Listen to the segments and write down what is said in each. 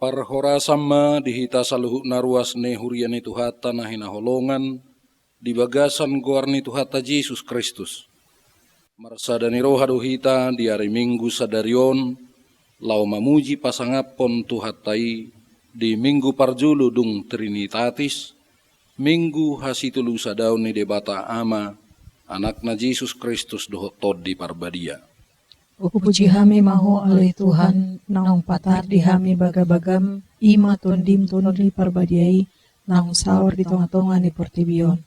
Parhora sama dihita saluhuk naruas ne hurian itu hata nahina holongan di bagasan goarni tu hata Yesus Kristus. Marsadani roha dohita di hari Minggu sadarion lau mamuji pasangapon tu hatai di Minggu parjulu dung Trinitatis, Minggu hasitulu sadaun ni debata ama anakna Yesus Kristus dohot tod di parbadia. Upuji hami maho alai Tuhan, naung patar di hami bagabagam, ima tondim tondi parbadiai, naung sawar di tonga-tonga ni portibion.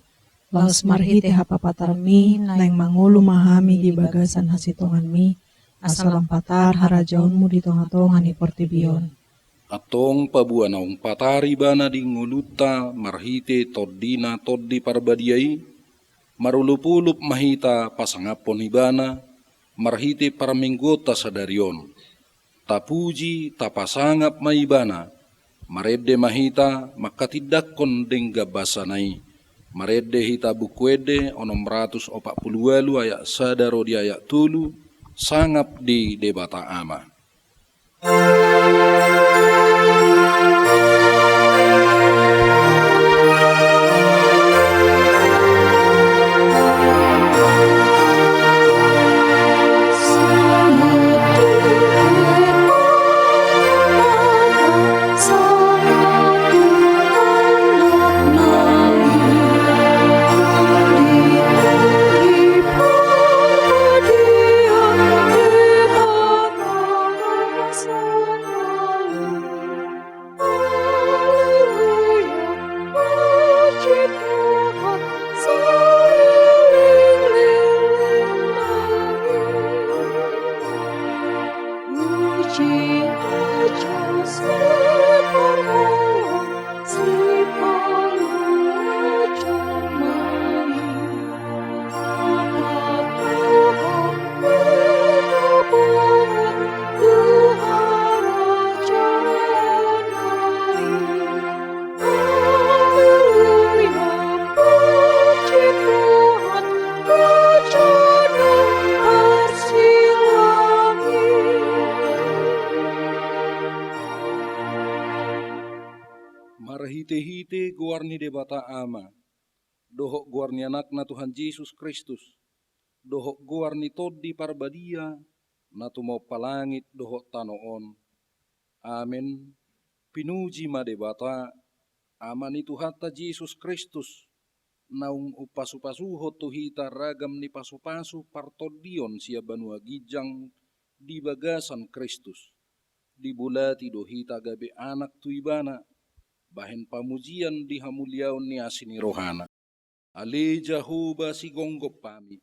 Laus marhite hapa patar mi, naing mangulu mahami di bagasan hasitongan mi, asalam patar harajaunmu di tonga-tonga ni portibion. Atong pabua naung patari bana di nguluta marhite toddina toddi parbadiai, marulupulup mahita pasangapon hibana, marhite paraminggota sadarion. Tapuji tapasangap maibana, maredde mahita makatidakkon dengga basanai. Maredde hita bukwede onom 148 ayat sadaro di ayat tulu, sangap di debata ama. Marhite-hite guarni debata ama, dohok guarni anakna Tuhan Yesus Kristus, dohok guarni toddi parbadia, natu mau palangit dohok tanoon. Amin. Pinuji ma debata amani tu hatta Yesus Kristus, naung upasu-pasuho tuhita ragam ni pasu-pasu partodion sia banua gijang di bagasan Kristus. Dibulati dohita gabe anak tuibana, bahen pamujian di hamuliaon ni asini rohana. Ale jahoba si gonggop pami,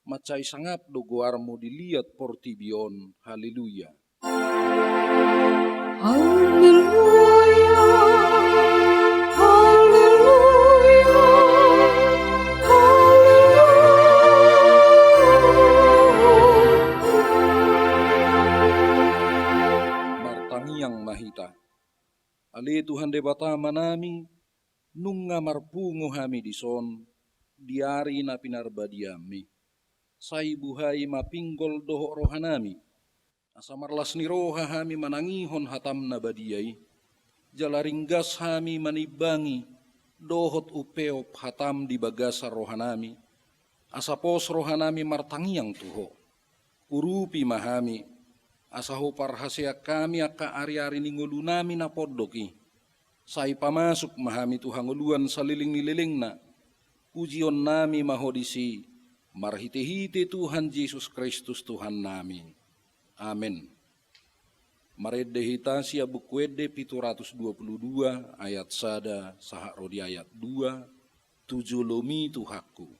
macai sangap do goarmu dilihat portibion. Haleluya. Haleluya, haleluya, haleluya. Martangiang mahita. Ale Tuhan debata manami, nunga marpungo hami dison, diari na pinarbadiami. Say buhay mapinggol doho rohanami, asamarlas ni roha hami manangihon hatam na badiyay, jalaringgas hami manibangi, dohot upeop hatam di bagasa rohanami, asapos rohanami martangiang tuho, urupi mahami, asaho parhasya kami aka ari-ari ningulunami na poddoki, say pamasuk mahami tuhanguluan sa liling-nililing na, pujion nami mahodisi, marhite-hite Tuhan Yesus Kristus Tuhan nami. Amin. Maredde hita sia bukwede 722 ayat sada sahak rodi ayat 2, 7 lomi Tuhaku.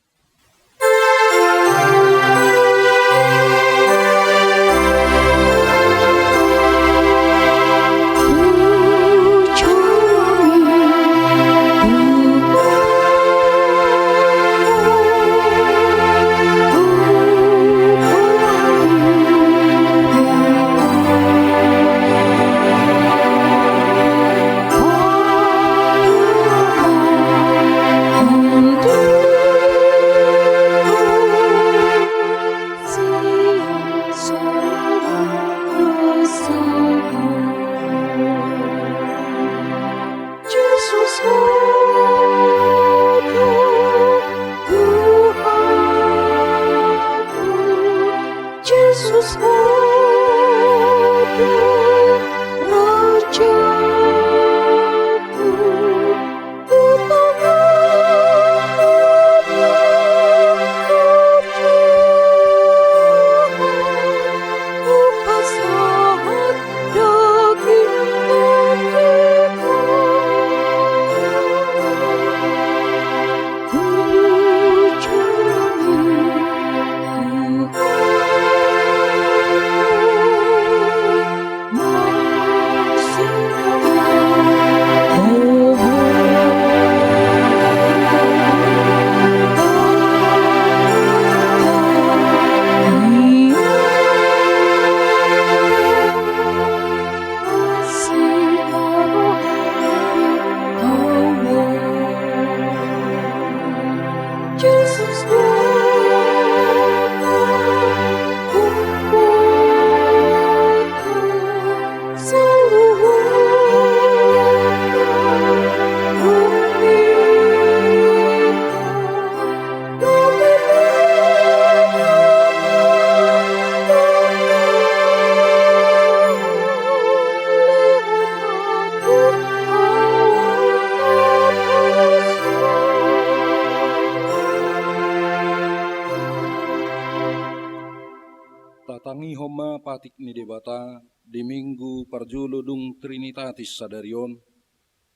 patik ni debata di minggu parjuludung Trinitatis sadarion,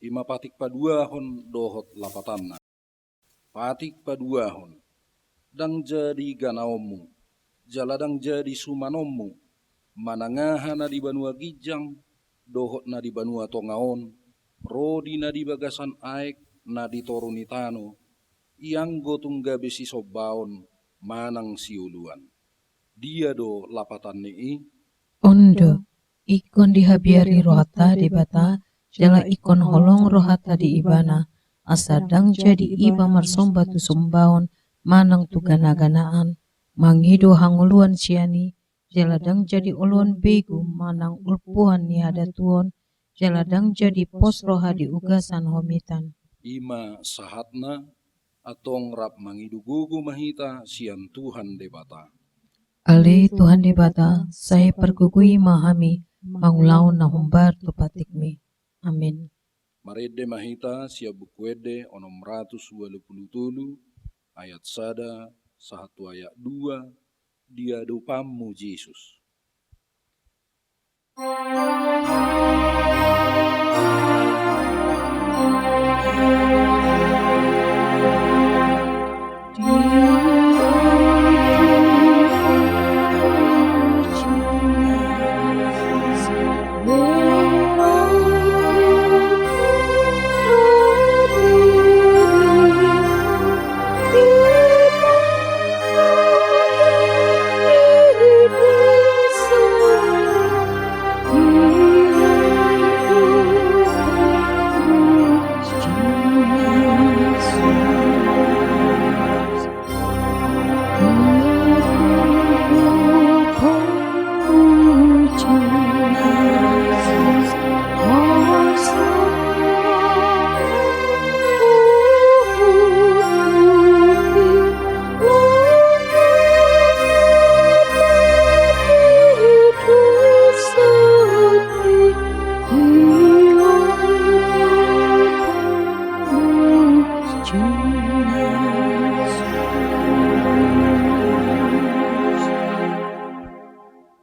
ima patik paduahon dohot lapatanna. Patik paduahon, dang jadi ganaommu, jaladang jadi sumanommu, manangaha na di banua gijang, dohot na di banua tongaon, rodi na di bagasan aek na di torunitano, ianggo tungga besi sobaon, manang siuluan. Dia do lapatan ni Ondo, ikon dihabiari rohata debata, jala ikon holong rohata di ibana, asadang jadi iba marsomba tu sumbaon, manang tu gana-ganaan, mangido hanguluan siani, jaladang jadi uluan begu, manang ulpuan ni hadatuon, jaladang jadi pos roha di ugasan homitan. ima sahatna atong rap mangidugugu mahita sian Tuhan debata. Ale Tuhan debata, saya pergugui mahami, mangulaon na humbar tu patikmi. Amin. Marede mahita sia bukuede onom 123 ayat sada satu ayat 2 dia dupammu Yesus.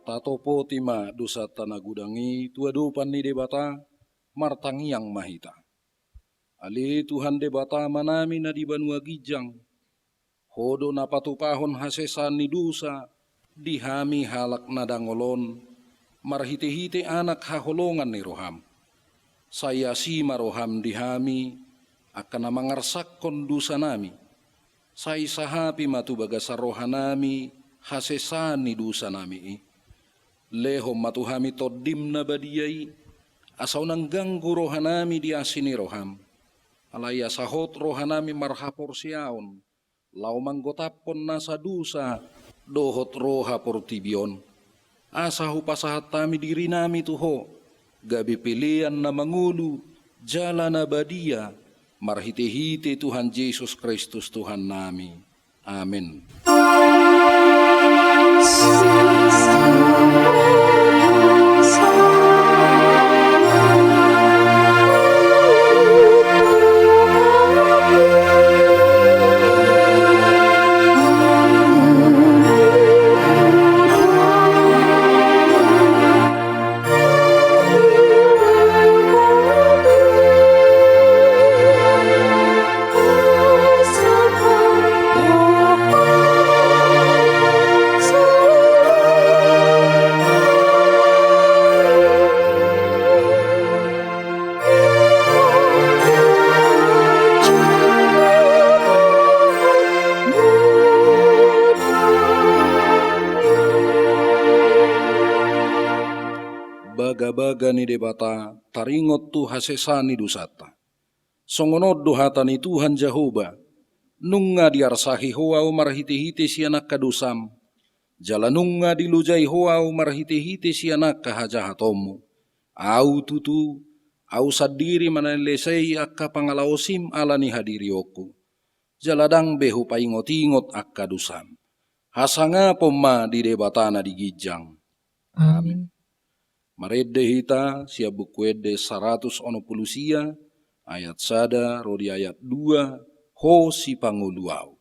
Tatopo tima dosa tanah gudangi tua dupan ni debata martangiang mahita. Ali Tuhan debata manami na di banua gijang. Hodo na patupahon hasesan ni dosa dihami halak na dangolon marhite-hite anak haholongan ni roham. Saya si maroham dihami akan mangarsakon dosa nami. Sai sahapi matu bagasa rohanami hasesan ni dosa nami. Lehom matuhami todim na badiyai, asaw nang ganggu rohanami di asini roham. Alaya sahot rohanami marhapor siaon, lau manggotapon nasa dusa, dohot roha portibion. Asahu pasahat tami diri nami tuho, gabi pilihan na mangulu, jala na badia, marhite-hite Tuhan Yesus Kristus Tuhan nami. Amin. Baga-baga ni debata taringot tu hasesani dusata. Songonod duhata ni Tuhan Jehovah, nunga diarsahi hoa marhite-hite si anak kadusam, jalanunga dilujai hoa marhite-hite si anak kahajahatomu. Au tutu, au sadiri manalesei akka pangalaosim ala ni hadirioku. Jaladang behu paingot-ingot akka dusam. Hasanga pomma di debatana di gijang. Amin. Marede hita sia bukuede 160 sia ayat sada rodi ayat 2 ho si panguluau.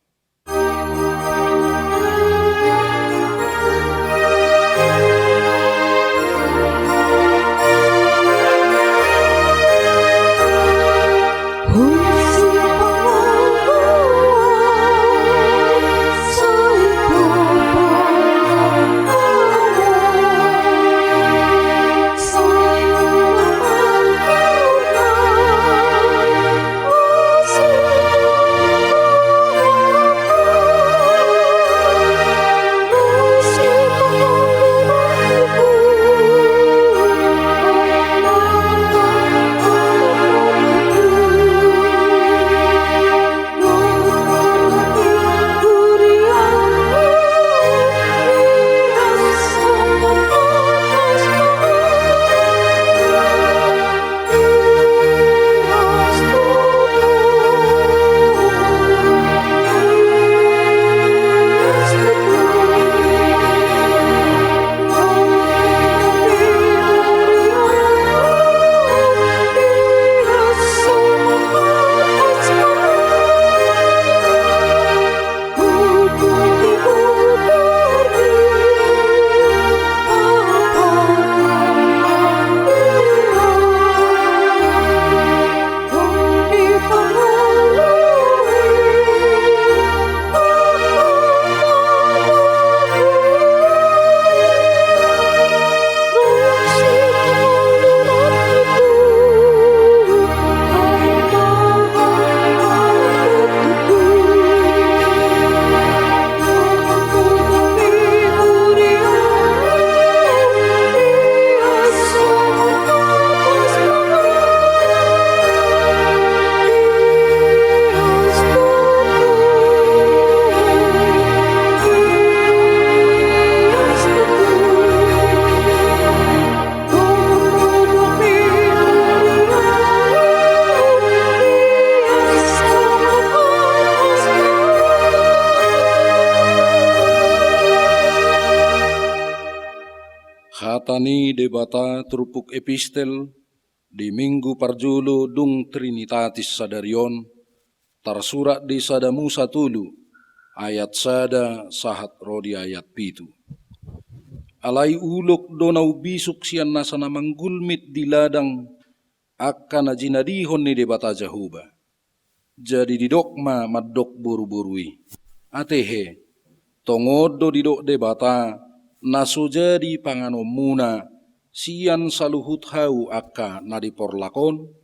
hatani debata trupuk epistel di Minggu Parjulo dung Trinitatis sadarion tersurat di sada Musa tulu ayat sada sahat rodi ayat pitu. Alai uluk donau bisuk sian nasana manggulmit di ladang akan najinadihon ni debata Jahuba. Jadi didokma madok buru-burui. Atehe, tongodo didok debata naso jadi panganomuna sian saluhut hau akka nadiporlakon.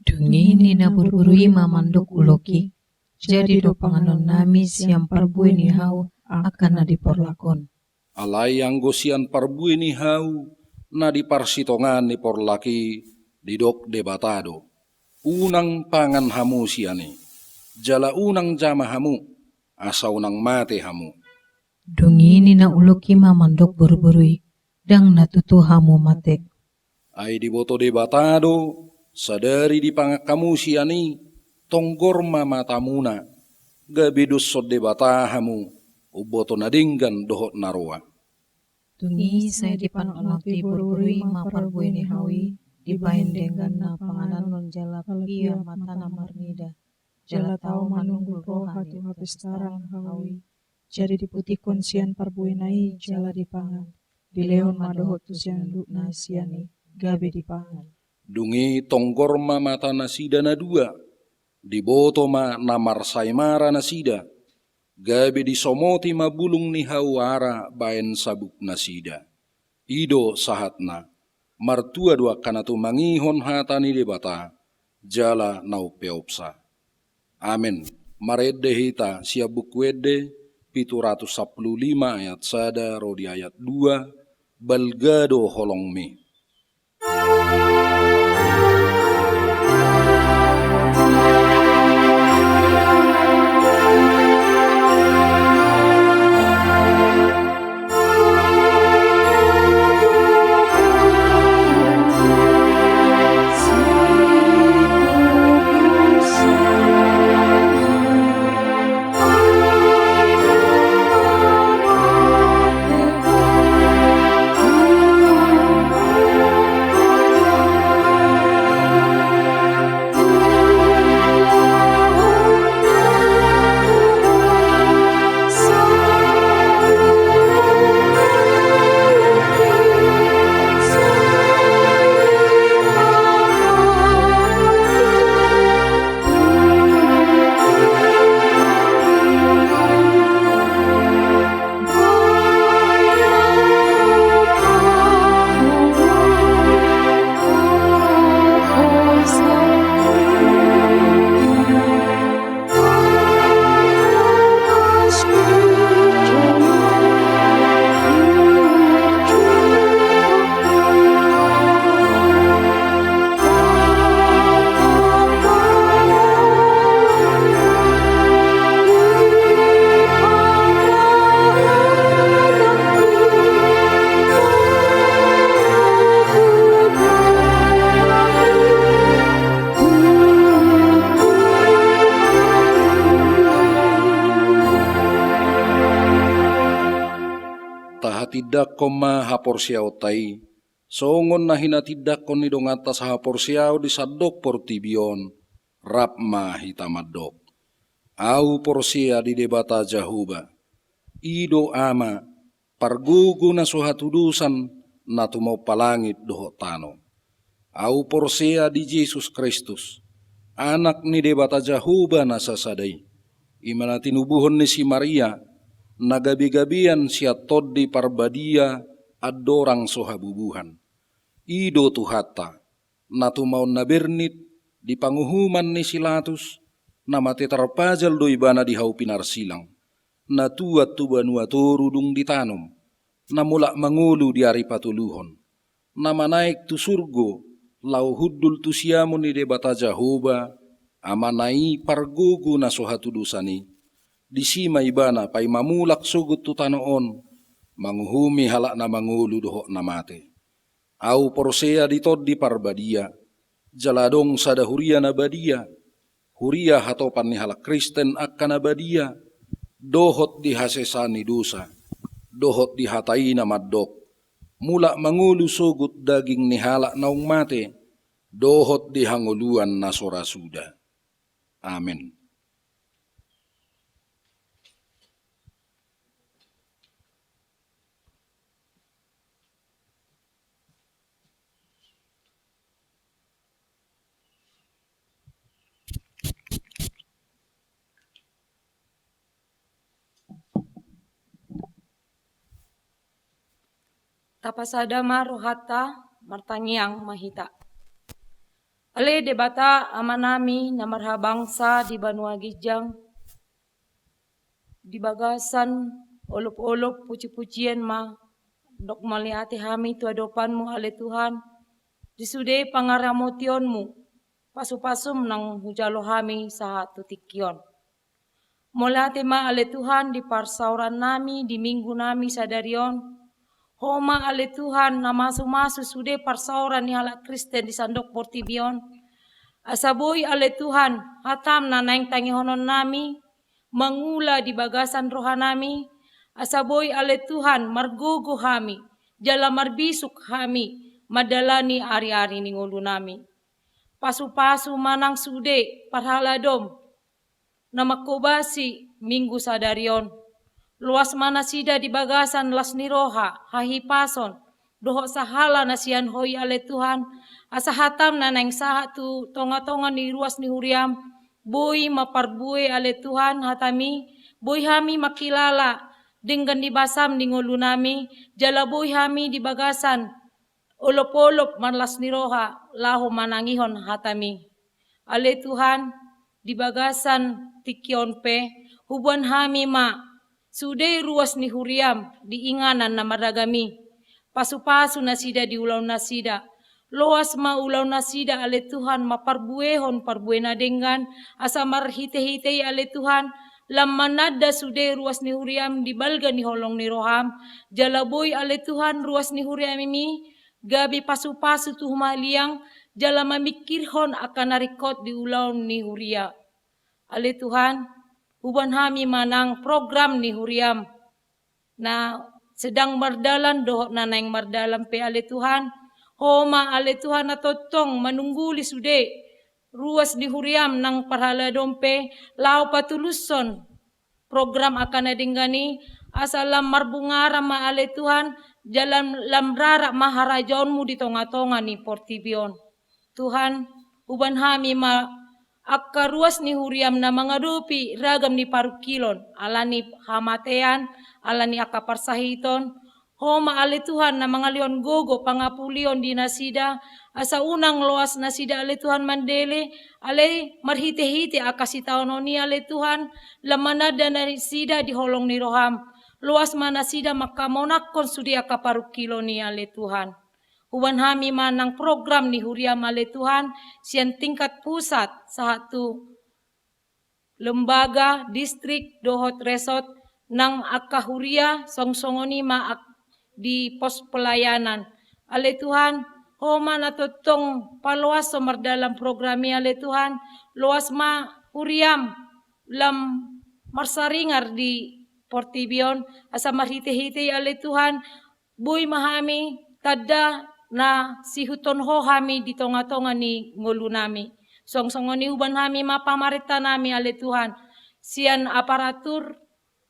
Dungi ni na burburui mamandok uloki, jadi do panganon nami siang parbui ni hau akan na diporlakon. Alai anggo sian parbui ni hau nadiparsitongan ni porlaki didok debatado. Unang pangan hamu siani, jala unang jama hamu, asa unang mate hamu. Dungi ni na uloki mamandok burburui, dang natutu hamu matek. Ai diboto debatado, sadari di pangakamu siani, tonggor mamatamuna, gabidus so debatahamu, uboto nadinggan dohot naroa. Dungi saya dipanolati burburui maparbui ni hawi, dibain dengan na panganan non jala pia mata na marnida. Jala tau manunggul roha tu habistarang hawi. Jadi diputikon sian parbui nai jala dipangan. Dileon madohot tu sian lukna siani, gabe dipangan. Dungi tonggor mata nasida na dua, diboto ma namar saimara nasida, gabe disomoti mabulung ni hawara baen sabuk nasida. Ido sahatna, martua dua kanatu mangihon hatani debata, jala nau peopsa. Amin. Maredde hita siap bukwede, 715 ayat sada rodi ayat 2, balgado holong me. Tidak koma haporsiao tai, songon na hinatidak kon ni dong atas haporsiao di sadok portibion, rapma hitamadok. Au porsia di debata Jahuba, ido ama, pargugu na suhatudusan na tumau palangit dohot tano. Au porsia di Yesus Kristus, anak ni debata Jahuba na sasadai, imana tinubuhon ni si Maria, nagabi-gabian siat toddi parbadia adorang sohabubuhan. Ido tuhata, natumau nabernit di panguhuman ni silatus, namate tarpajal do ibana di hau pinar silang. Natuat tu banua torudung ditanum, namulak mangulu di ari patuluhon. Nama naik tu surgo, lau huddul tu siamun ni debata Jahuba, amanai pargugu na sohatudusani. Di sima ibana pai mamulak sugut tu tanoon, manguhumi halak na mangulu dohok na mate. Au porsea ditod di parbadia, jaladong sada huria na badia, huria hatopan ni halak Kristen akan na badia, dohot di hasesani dosa, dohot di hatai na maddok, mula mangulu sugut daging nihala naung mate, dohot di hanguluan na sorasuda. Amin. Tapasada maruhata martangiang mahita. Ale debata amanami na marhabangsa di Banua Gijang, di bagasan olop-olop puji-pujian ma dok maliati hami tu adopanmu ale Tuhan, di sude pangaramotionmu pasu-pasum nang hujalo hami sa tutikion. Molate ma ale Tuhan di parsauran nami di minggu nami sadarion, homa ale Tuhan na masu-masu sude parsauran ni halak Kristen di Sandok Portibion. Asaboy ale Tuhan hatam na naing tangihonon nami, mangula di bagasan rohanami. Asaboy ale Tuhan margogo hami, jala marbisuk hami, madalani ari-ari ni ngulu nami. Pasu-pasu manang sude parhaladom, na makobasi minggu sadarion. Luas mana sida di bagasan las niroha, hahipason, doho sahala na siyan hoy ale Tuhan, asa hatam na naing saha tu tonga-tonga ni ruas ni huriam, boy maparbuay ale Tuhan hatami, boy hami makilala, dinggan di basam di ngulu nami, jala boy hami di bagasan, olop-olop man las niroha, laho manangihon hatami. Ale Tuhan, di bagasan tikion pe, hubuan hami ma, sude ruas ni huriam di inganan na maragami. Pasu-pasu na sida di ulaw na sida. Loas ma ulaw na sida ale Tuhan maparbuehon parbue na dengan asa marhite-hite ale Tuhan. Lamanada sude ruas ni huriam di balga ni holong ni roham. Jalaboy ale Tuhan ruas ni huriam ini. Gabi pasu-pasu tu humaliang. Jala mamikirhon akan narikot di ulaw ni huria. Ale Tuhan, uban hami manang program ni huriam na sedang mardalan dohot na naing mardalan pe ale Tuhan. Homa ale Tuhan na totong manungguli sude ruas ni huriam nang parhala dompe lao patuluson program akan adinggani asalam marbungara ma ale Tuhan jalan lamrara maharajaonmu di tonga-tonga ni Portibion. Tuhan, uban hami ma akka ruas ni huriam na mangadupi ragam ni parukilon, alani hamatean, alani akka parsahiton, homa ale Tuhan na mangalion gogo pangapulion di nasida, asa unang loas nasida ale Tuhan mandele, ale marhite-hite akasitaon ni ale Tuhan, lamanada na sida di holong ni roham, loas mana sida makamonakon sudi akka parukilo ni ale Tuhan. Uban hami manang program ni huriam ale Tuhan, siyan tingkat pusat satu lembaga distrik dohot resort nang akahuria songsongoni ma di pos pelayanan. Ale Tuhan, homa na totong paluas somar dalam programi ale Tuhan, luas ma huriam lam marsaringar di Portibion, asa marhite-hite ale Tuhan, buy mahami tada na sihuton ho hami di tonga-tonga ni ngulu nami. Songsongon ni uban hami mapamarita nami ale Tuhan. Sian aparatur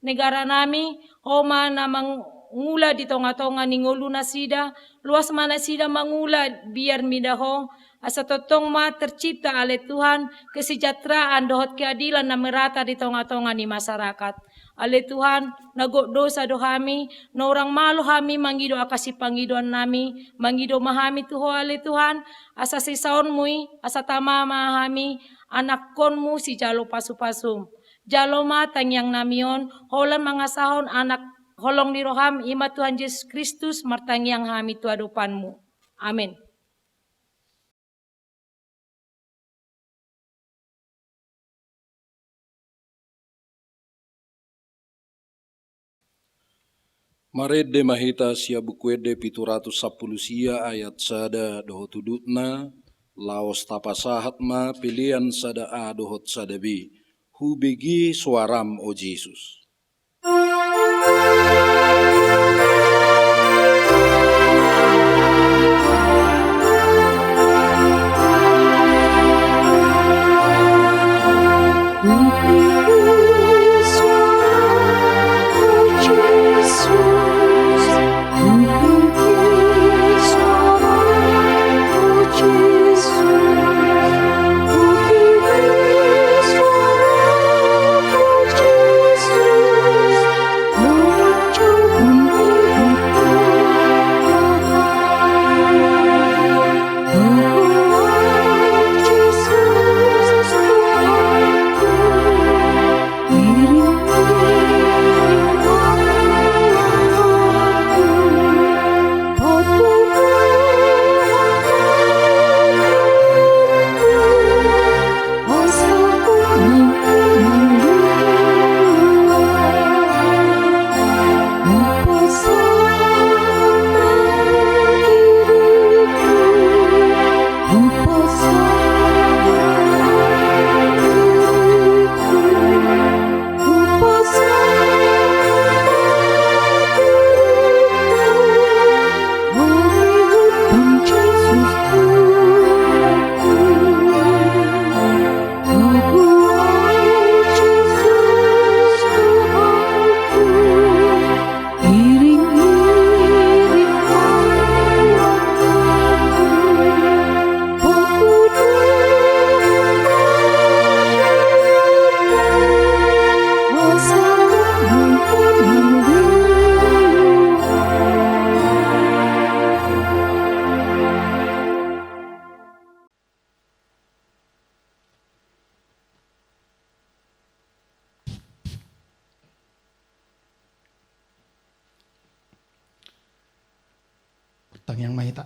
negara nami homa na mangula di tonga-tonga ni ngulu na sida. Luas mana sida mangula biar midaho. Asa totong ma tercipta ale Tuhan kesejahteraan dohot keadilan na merata di tonga-tonga ni masyarakat. Ale Tuhan, nagodosa do hami, na orang malo hami mangido akasi pangidoan nami, mangido mahami tuho ale Tuhan, asa sisaon mui, asa tama mahami, anak konmu si jalo pasu-pasum. Jalo matang yang namion, holan mangasahon anak holong ni roham, ima Tuhan Yesus Kristus, martang yang hami tuadupanmu. Amin. Marede mahita sia bukuede 710 sia ayat sada dohot tudutna, laos tapasahat ma pilihan sada a dohot sada b, hubegi suaram o Jesus. tang yang mahita.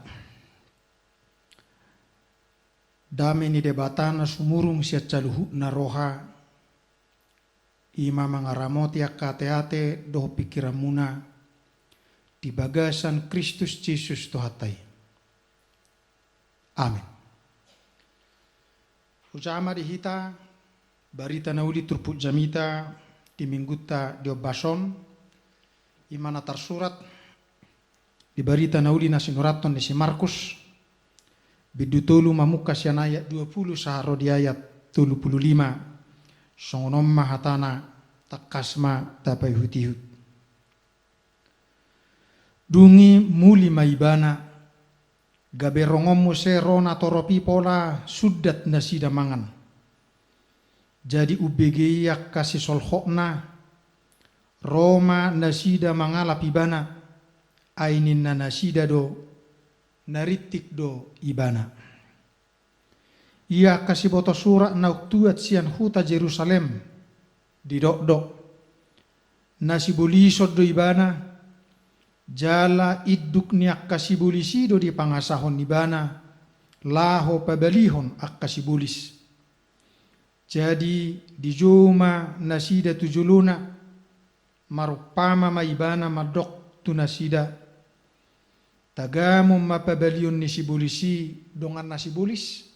Dami ni debata na sumurung siya caluhu na roha ima mangaramoti akate-ate doh pikiran muna di bagasan Kristus Yesus Tuhatai. Amin. Ujama dihita barita nauli turput jamita di mingguta diobason imana tersurat di barita nauli nasinuraton di si Markus bidutulu mamuka sian ayat 20 saharo di ayat 35 songonom mahatana takasma tapai hutihut dungi muli maibana gabe rongommu se rona toropi pola sudat nasida mangan jadi ubege yak kasih solhokna Roma nasida mangala pibana ainin na nasida do naritik do ibana ia kasih boto surat na uktuat sian huta Jerusalem di dok nasi bulisod do ibana jala iduk niak kasih bulisi do di pangasahon ibana laho pabalihon ak kasih bulis jadi di juma nasida tujuluna marupama maibana madok tu nasida tagamu mapabalion ni si bulisi dongan nasi bulis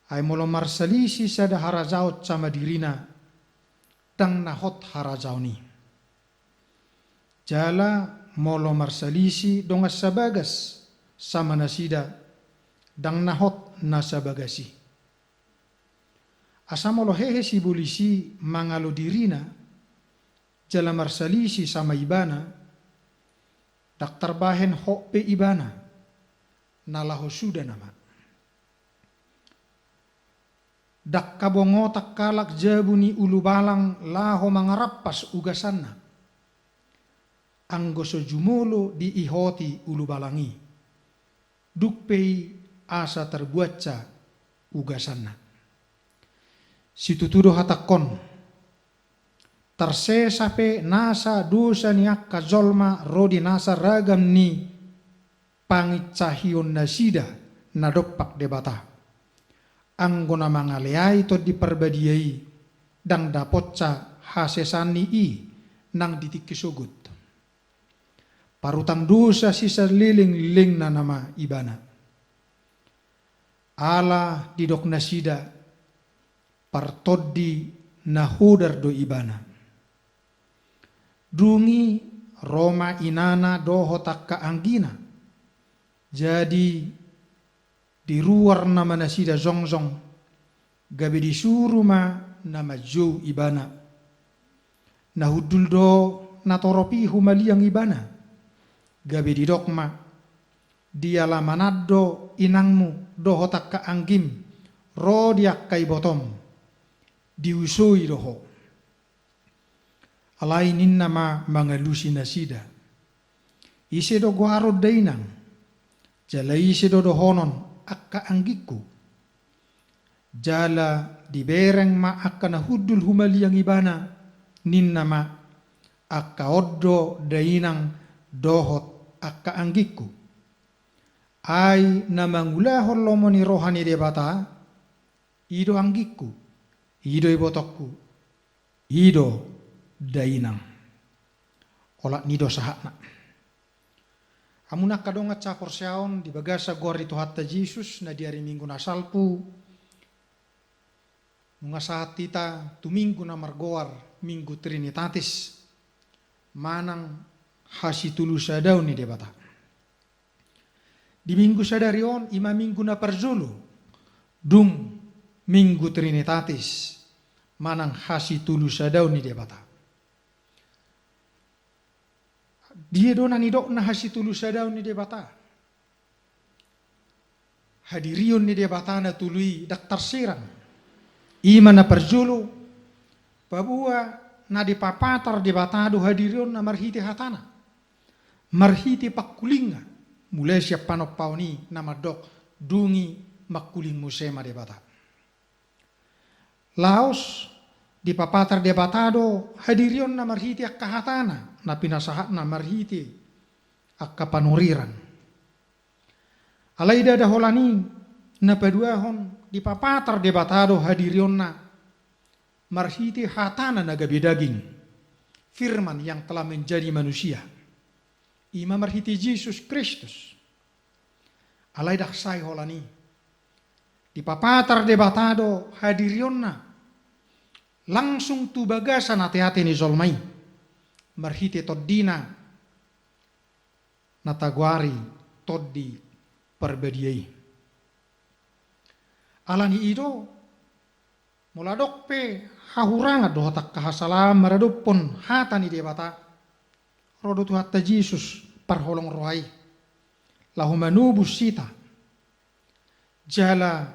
ay molo marsalisi sada harazaut sama dirina tang nahot harazau ni jala molo marsalisi dongas sabagas sama nasida dang nahot nasabagasi asa molo hehe si bulisi mangalo dirina jala marsalisi sama ibana daktar bahen hope ibana nalaho sudah nama dak kabongo takkalak jabuni ulu balang laho mangarapas ugasanna anggo sojumolo di ihoti ulu balangi dukpei asa terbuatca ugasanna situtudo hatakon tersesape nasa dosa niakka zolma rodi nasa ragam ni pangicahion nasida nadopak debata anggona mangaleai to diperbadiai dang dapotca hasesani i nang ditikisugut parutang dosa sisa liling-ling na nama ibana ala didok nasida partoddi nahudar do ibana dungi Roma inana doho takka anggina jadi di luar nama nasida zongzong gabe disuruh ma nama jo ibana nahudul do natoropi humaliang ibana gabe di dokma dia lamanado inangmu doho takka anggim ro diakkai botom diusui doho alainin nama mangalusi nasida ise do guaro dainang jala ise do dohonon akka anggiku jala dibereng ma akka nahudul humaliang ibana ninna ma akka oddo dainang dohot akka anggiku ai namangulahon lomoni rohani debata ido anggiku ido ibotokku ido dainang olak nido sahakna amunak kadongat capor siaon di bagasa gori Tuhatta Yesus na diari minggu nasalpu mungasahat tita tu minggu na margoar minggu Trinitatis manang hasitulu sadau ni debata di minggu sadarion ima minggu na parzulu dung minggu Trinitatis manang hasitulu sadau ni debata dia dona ni dok na hasitulu sadau ni debata hadirion ni debata na tului daktar sirang ima na parzulu babua na dipapatar debatado hadirion na marhiti hatana marhiti pakulinga mulai siap panok pauni nama dok dungi makuling musema debata laos di papatar debatado hadirion na marhiti akka hatana na pinasahat na marhiti akka panuriran Alaida daholani na paduahon di papatar debatado hadirionna marhiti hatana nagabi daging firman yang telah menjadi manusia. Ima marhiti Yesus Kristus. Alaidak sai holani di papatar debatado hadirionna langsung tu bagasan hati-hati ni zolmai marhiti toddina natagwari toddi perbediai alani ido muladok pe hahuranga dohotak kahasalam maradupon hatani debata rodo tu hatta Yesus parholong rohai lahumanubus sita jala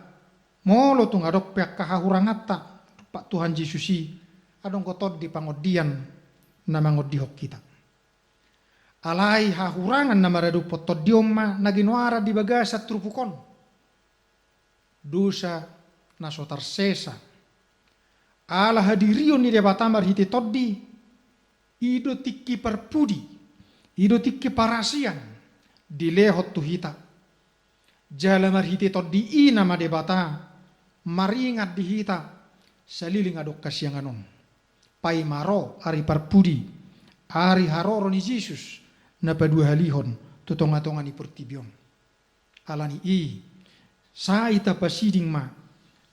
molo tu ngadok pe kahahurangata Pak Tuhan Yesusi adong kotot di pangodian na mangodihok kita. Alai hahurangan na maradu potod dioma na ginuara di bagasa trupukon. Dosa na sotar sesa. Ala hadirion ni debatamar hiti toddi. Ido tiki perpudi. Ido tiki parasian. Dilehot tu hita. Jalamar hiti toddi ina ma debata. Maringat di hita. Saliling adok kasyanganon. Pai maro ari parpudi. Ari haroro ni Yesus. Na padua halihon tutonga-tonga ni pertibion. Alani i saita pasiding ma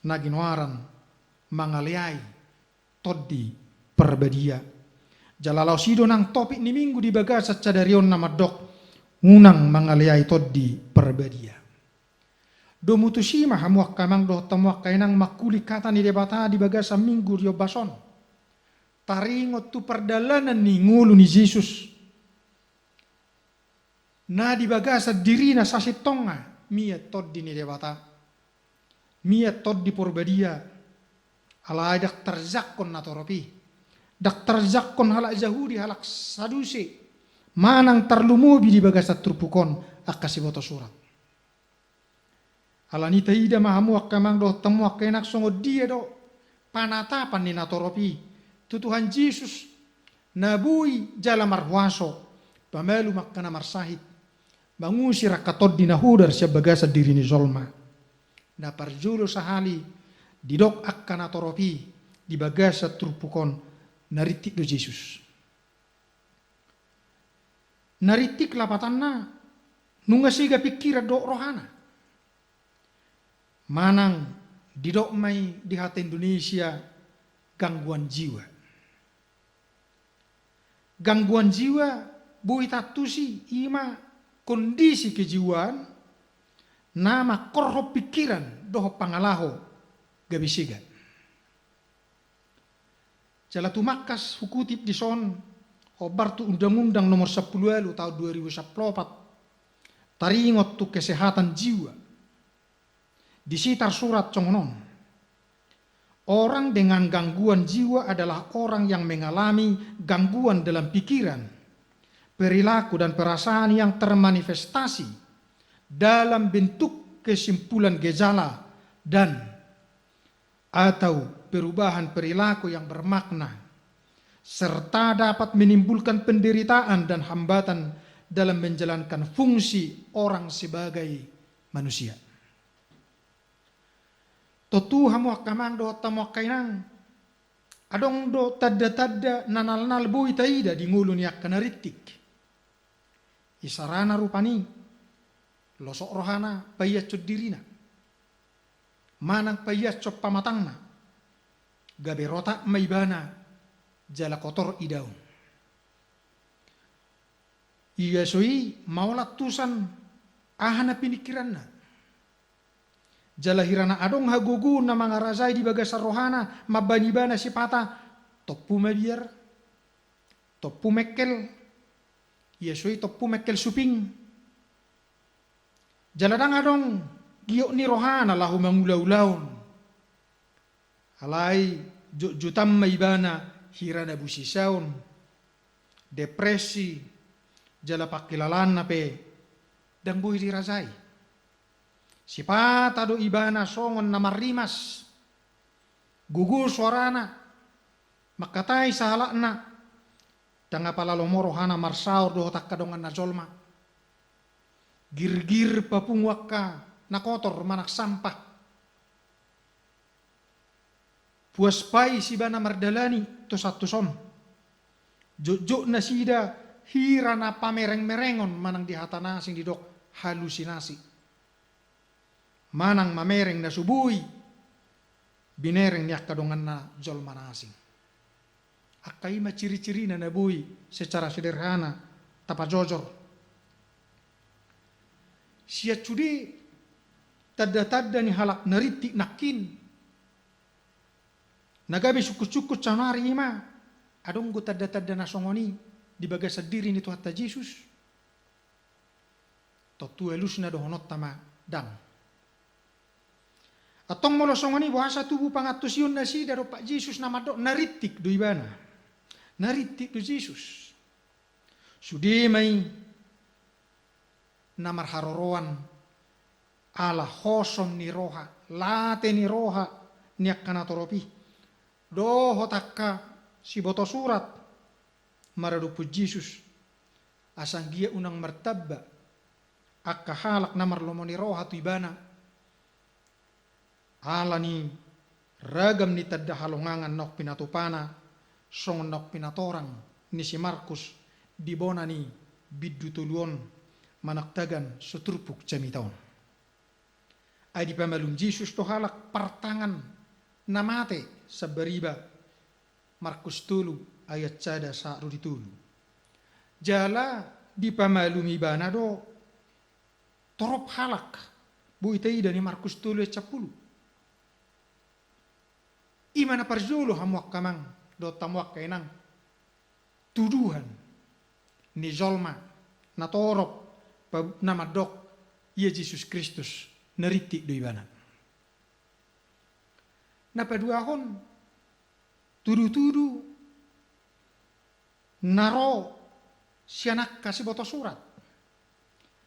naginwaran mangaleai toddi perbadia. Jalalau sido nang topik ni minggu di bagasa cadarion nama dok unang mangaleai toddi perbadia. Do mutusima hamuak kamang do tamuak kainang makuli kata ni debata di bagasa minggu rio bason. Taringot tu perdalanan ni ngulu ni Yesus. Na di bagasa dirina sasitonga mia toddi ni debata. Mia toddi porbadia. Alai dak terzakkon natoropi. Dak terzakkon halak Yahudi halak Sadusi. Manang terlumubi di bagasa trupukon akasiboto surat. Alani taida mahamu akamang do temu akenak songo dia do panatapan ni natoropi. Tuhan Yesus nabui jala marhuaso. Pamalu makkana marsahid. Mangusir katod dinahudar siya bagasa diri ni zolma. Na parjulo sahali didok akkana toropi di bagasa trupukon naritik do Yesus. Naritik lapatanna nunga siga pikira do rohana. Manang didok mai di hati Indonesia gangguan jiwa. Gangguan jiwa bui tatusi ima kondisi kejiwaan nama korho pikiran doho pangalaho gabisiga. Jala tumakas hukutip di son hobar tu undang-undang nomor 10 tahun 2014 taringot tu kesehatan jiwa. Di sitar surat congonon. Orang dengan gangguan jiwa adalah orang yang mengalami gangguan dalam pikiran, perilaku dan perasaan yang termanifestasi dalam bentuk kesimpulan gejala dan atau perubahan perilaku yang bermakna serta dapat menimbulkan penderitaan dan hambatan dalam menjalankan fungsi orang sebagai manusia. Totu hamu akamang do tamu kainang adong do tadda nanal bui taida di ngulu niak kanaritik. Isarana rupani losok rohana payat cod dirina. Manang payat cod pamatangna. Gabe rotak maibana jala kotor idaw. Iya soi maulat tusan ahana pinikiranna. Jala hirana adong hagugu na mga razay di bagasa rohana mabanibana si pata topu mabiar topu mekkel Yesuy topu mekkel suping. Jaladang adong giyok ni rohana lahu mangulaw-ulawn. Alay jutam maibana hirana busisaon. Depresi. Jala pakilalan na pe. Dang buhi di razay. Sipata do ibana songon na marimas. Gugur suarana. Makatay sa halakna. Tanga palalomoro hana marsaur do tak kadongan na zolma. Gir-gir papung waka na kotor manak sampah. Puas pai si bana mardalani to satu son. Jok na sida hira na pamereng-merengon manang di hatana sing didok halusinasi. Manang mamereng na subui binereng niak kadongan na jol manasing. Akai ma ciri-ciri na nabui secara sederhana tapa jojor. Sia cudi tada-tada ni halak naritik nakin. Nagabe suku-suku canari ima. Adong go tada-tada nasongoni di baga sadiri ni Tuhan Yesus. Totu elus na dohonot tama dang. Atong molosongoni bahasa tubuh pangatus yun na si daro Pak Yesus nama dok naritik do ibana. Naritik do Yesus. Sudi may namar haroroan ala hosom ni roha late ni roha niak kana toropi doho takka si boto surat maradupu Jesus asang gia unang martabba akka halak namar lomoni roha tu ibana ala ni ragam ni tadda halongangan nok pinatupana song nok pinatorang ni si Markus dibona ni biddu tuluon manaktagan sutrupuk camitaon. Ay di pamalum Jesus to halak partangan namate sa bariba Markus 3 ayat cada sa ruditulu. Jala di pamalum ibana do torop halak buitay ni Markus 3 ayat 10. Imana parjolo hamuak kamang do tamuak kainang tuduhan ni zolma na torop nama dok ia Yesus Kristus neritik do ibana. Napa duahon tudu-tudu naro sianak kasih boto surat.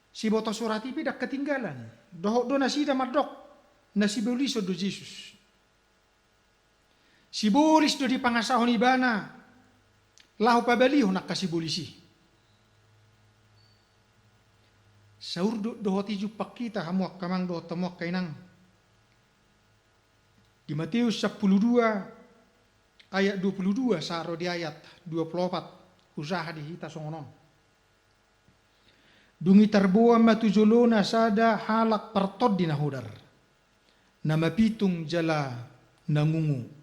Si boto surat itu dak ketinggalan. Do nasi damadok nasi bolis do Yesus. Si bolis do di pangasahon ibana lahu pabaliho nak kasih bolisi. Saur doho tiju pakita hamuak kamang doho tamuak kainang. Di Matius 12 ayat 22 saro di ayat 24 usaha dihita songonon. Dungi tarboa matujolona sada halak partod di nahudar. Nama pitung jala nangungu.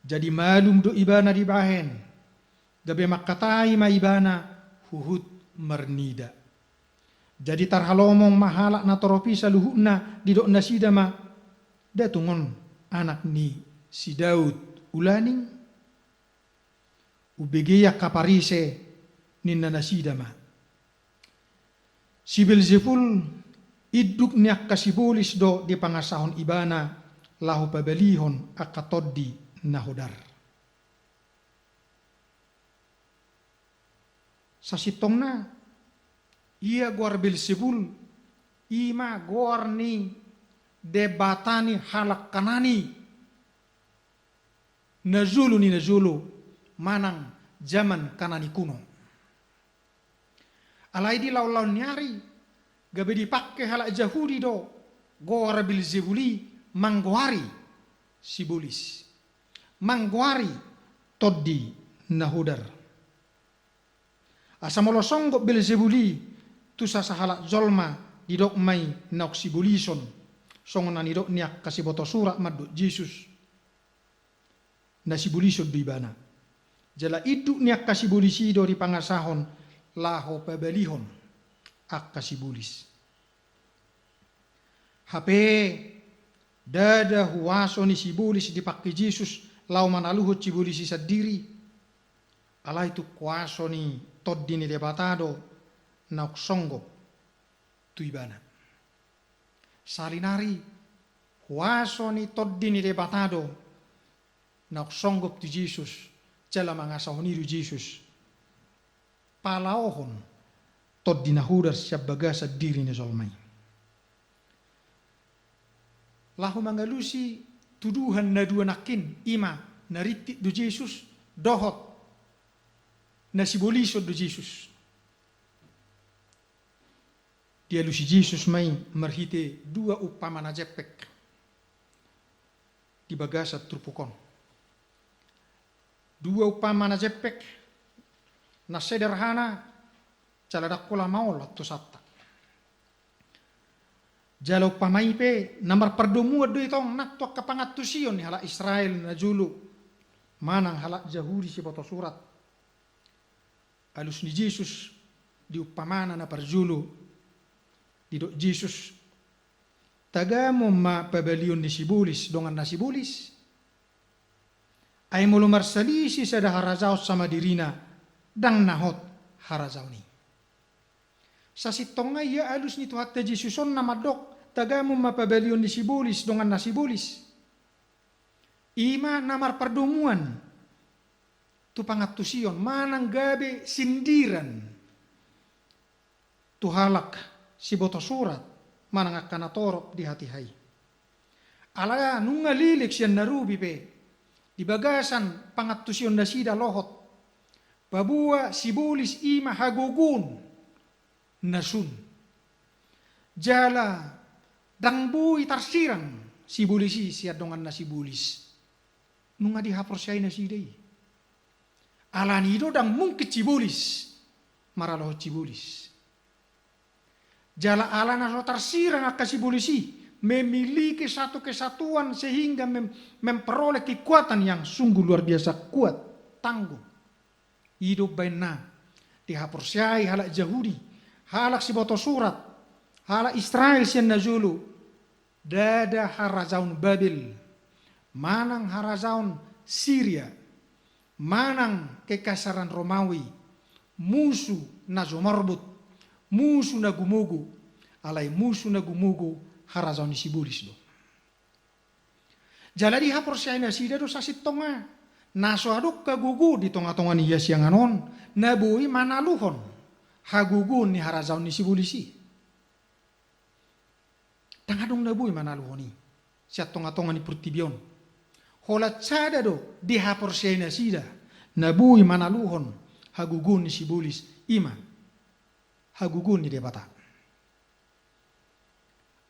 Jadi malum do ibana di bahen. Gabe makatai ma ibana huhut mernida. Jadi tarhalomong mahalak na toropi sa luhuna didok na sidama datungon anak ni si Daud ulaning ubegeya kaparise ninna na sidama. Si Belzebul iduk niak kasibolis do di pangasahon ibana lahu pabalihon akatoddi nahodar. Sa sitong na ia guar Belzebul ima guar ni debatani halak kanani nazulu manang zaman kanani kuno. Alai di lau nyari gabe dipakai halak Yahudi do guar Belzebuli mangguari sibulis mangguari toddi nahudar. Asamolosong go Belzebuli tu sa halak zolma didok mai naok sibulison songon nidok niak kasih boto surat maduk Yesus na sibulison do ibana jala iduk niak kasih bulisi do di pangasahon laho pabalihon ak kasih bulis HP dada huwaso ni sibulis dipakai Yesus lau manaluhut sibulisi sadiri ala itu kuaso ni toddi ni debatado naok songgop tu ibana. Salinari huaso ni toddi ni debatado naok songgop tu Yesus jala mangasahoniru Yesus palaohon toddi nahudar siap bagasa diri ni zolmai. Lahu mangalusi tuduhan na dua nakin ima naritik du Yesus dohot na sibolisod du Yesus. Dia lu si Jesus mai merhite dua upama na jepek di bagasa trupukon. Dua upama na jepek na sederhana caladak kula maul atau satta. Jalo pamai pe namar perdomu ado itong natwa kapangatusion ni hala Israel na julu manang hala Jahudi si boto surat alus ni Jesus di upamana na parjulu di do Jesus tagamo ma pabalion ni sibulis dongan na sibulis ay mulu marsalisi sa harazao sama dirina dang nahot harazao ni. Sa sitong nga iya alus ni tuhat na Jesuson na madok tagamo mapabalion ni sibulis dongan na sibulis. Ima namar pardumuan tu pangatusion manang gabi sindiran tuhalak si boto surat manang akanatorop di hati hai. Alaya nunga lilik siyan narubi pe di bagasan pangatusion na sida lohot babua sibulis ima hagugun nasun jala dangbui tarsirang sibulisi siadongan na sibulis nunga dihaporsay na sidai alanido dang mungkit sibulis maraloh sibulis jala alana so tarsirang akasibulisi memiliki satu kesatuan sehingga memperoleh kekuatan yang sungguh luar biasa kuat tangguh hidup baina dihaporsay halak Yahudi halak si boto surat, halak Israel siyan nazulu, dada harazaun Babil, manang harazaun Syria, manang kekasaran Romawi, musuh na zomorbut, musuh na gumugu, alay musuh na gumugu harazaun isibulis do. Jala di hapor siya na sida do sa sitonga, naso aduk kagugu di tonga-tonga niya siyang anon, nabuhi manaluhon. Hagugun ni harazaun ni sibulisi. Tangadong nabuy manaluhoni. Siya tonga-tonga ni Purtibion. Holat sada do di hapor siya na sida. Nabuy manaluhon. Hagugun ni sibulis. Ima. Hagugun ni debata.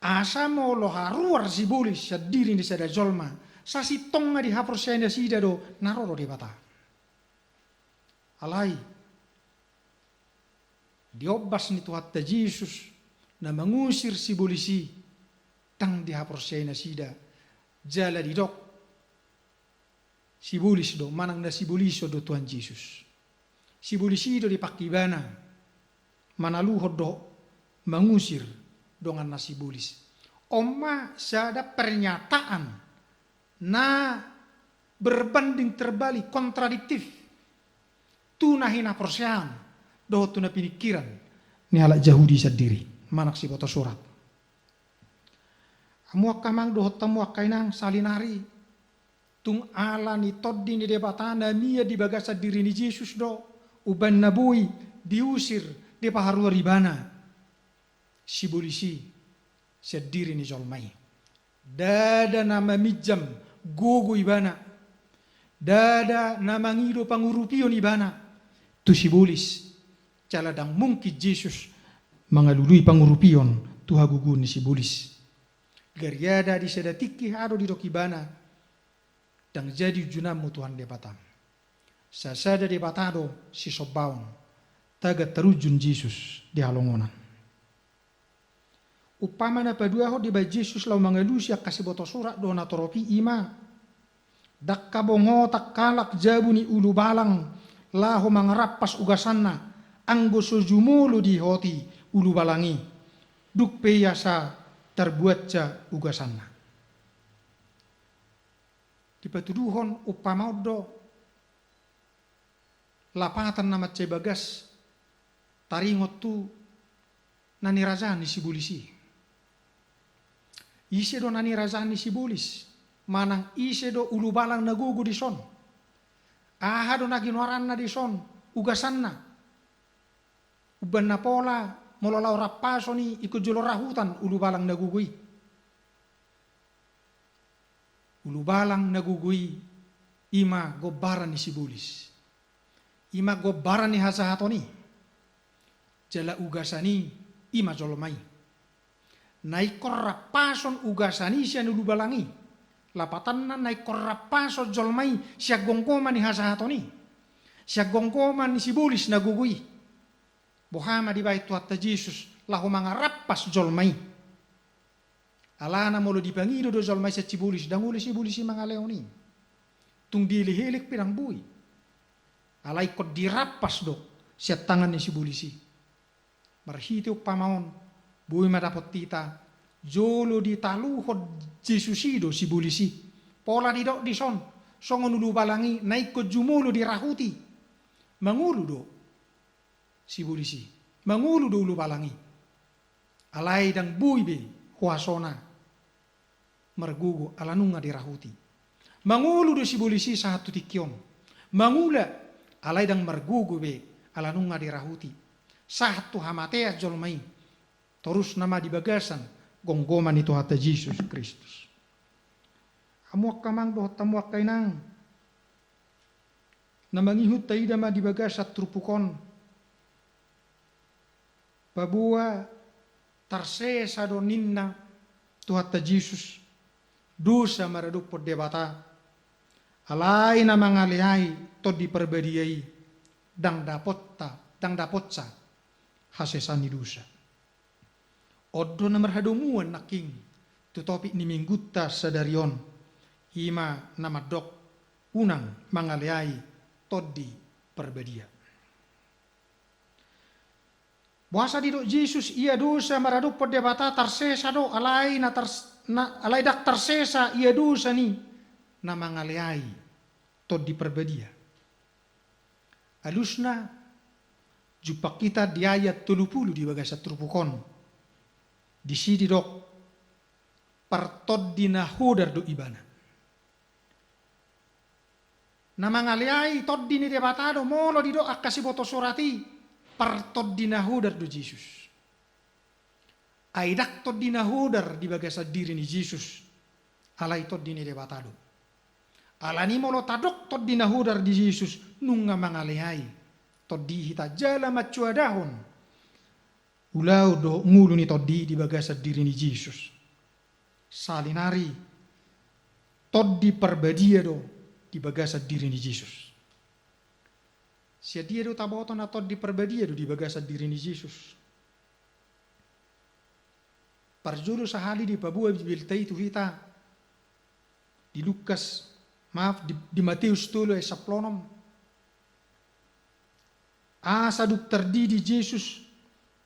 Asa mo lo haruar sibulis sa diri ni sada jolma. Sa sitong nga di hapor siya na sida do naroro debata. Alay. Diobas ni Tuhan ta Jesus na mangusir si bulisi tang dihaporsay na sida jala didok si bulis do manang na si buliso do Tuhan Jesus si bulisi do dipakibana manaluhod do mangusir dongan na si bulis oma sada pernyataan na berbanding terbalik kontradiktif tunahin aporsyan doh tu na pinikiran ni halak Yahudi sendiri manak si boto surat amuak kamang doh tamuak kainang salinari tung ala ni toddi ni debatana mia di bagasa diri ni Jesus do uban nabui diusir di paharua ribana si bulisi sendiri ni jolmai dada nama mijam gugu ibana dada nama ngido pangurupion ibana tu si bulis caladang mungkin Jesus mengalului pangurupion tuha gugun ni si bulis. Gariada di sedatiki haro di dokibana dang jadi junamu Tuhan debatang. Sasada debatado si sobaon taga terujun Jesus di halongonan. Upama na padua ho di ba Jesus lau mengalusi kasih boto surat dona toropi ima. Dakka bongo tak kalak jabu ni ulu balang laho mangarapas ugasanna. Anggo sojumulu di hoti ulu balangi duk peyasa terbuatca ugasanna di patuduhon upamaudo lapatan nama cebagas taringot tu nani razani si bulisi ise do nani razani si bulis manang ise do ulu balang nagugu di son aha do naginwaran na di son ugasanna uban na pola mololaw rapaso ni ikut julo rahutan ulu balang nagugui. Ulu balang nagugui ima gobaran ni sibulis. Ima gobaran ni hasahatoni. Jala ugasani ima jolmai. Nai korrapason ugasani siya nulubalangi. Lapatan na nai korrapason jolmai siya gongkoman ni hasahatoni. Siya gongkoman ni sibulis na gugui. Bohama di bai tuatta Jesus lahu mangarapas jolmai. Alana molo dipangido do jolmai siya sibulis dangulis sibulis mga leoni. Tung dilihilik pirang bui. Alay ko dirapas do siya tangan ni sibulisi. Marhiti pamaon bui madapot tita jolo di taluhod Jesusido sibulisi. Pola di dok di son songon ulu balangi naik ko jumulo di rahuti. Mangulu do sibulisi. Mangulu do ulu balangi. Alay dang bui be huasona. Margugo alanunga di rahuti. Mangulu do sibulisi satu tikyon. Mangula alay dang margugo be alanunga di rahuti. Satu hamatea jolmai. Terus nama di bagasan gonggoman itu hata Yesus Kristus. Amuak kamang do tamuak kainang. Namangihut taida ma di bagasat trupukon. Babua tarsesa do ninna tu hata Yesus. Dosa maradupod debata. Alay na mangalihai to di perbediai dang dapotsa hasesan di dosa. Odo na marhadumuan naking tutopi ni minggutta sadarion ima namadok unang mangalihai to di perbedia. Buasa di do Jesus ia dosa maradupod debata tarsesa do alay alay dak tarsesa ia dosa ni na mangalihai to di perbedia. Alusna jupak kita di ayat 30 di bagasat trupukon. Di sini dok partod dinahudar do ibana. Nama ngaliai tod dini debatado molo di do akasi boto surati partod dinahudar do Jesus. Aidak tod dinahudar di bagasat diri ni Jesus. Alai tod dini debatado. Alani molo tadok tod dinahudar di Jesus nunga mangaliai tod dihita jala macuadahon. Ulau do ngulu ni toddi di bagasat diri ni Jesus. Salinari toddi perbadia do di bagasat diri ni Jesus. Sia dia do taboto na toddi perbadia do di bagasat diri ni Jesus. Parjulu sahali di pabua biltai tu hita di Lukas di Matius tulo e saplonom. Asa duk terdi di Jesus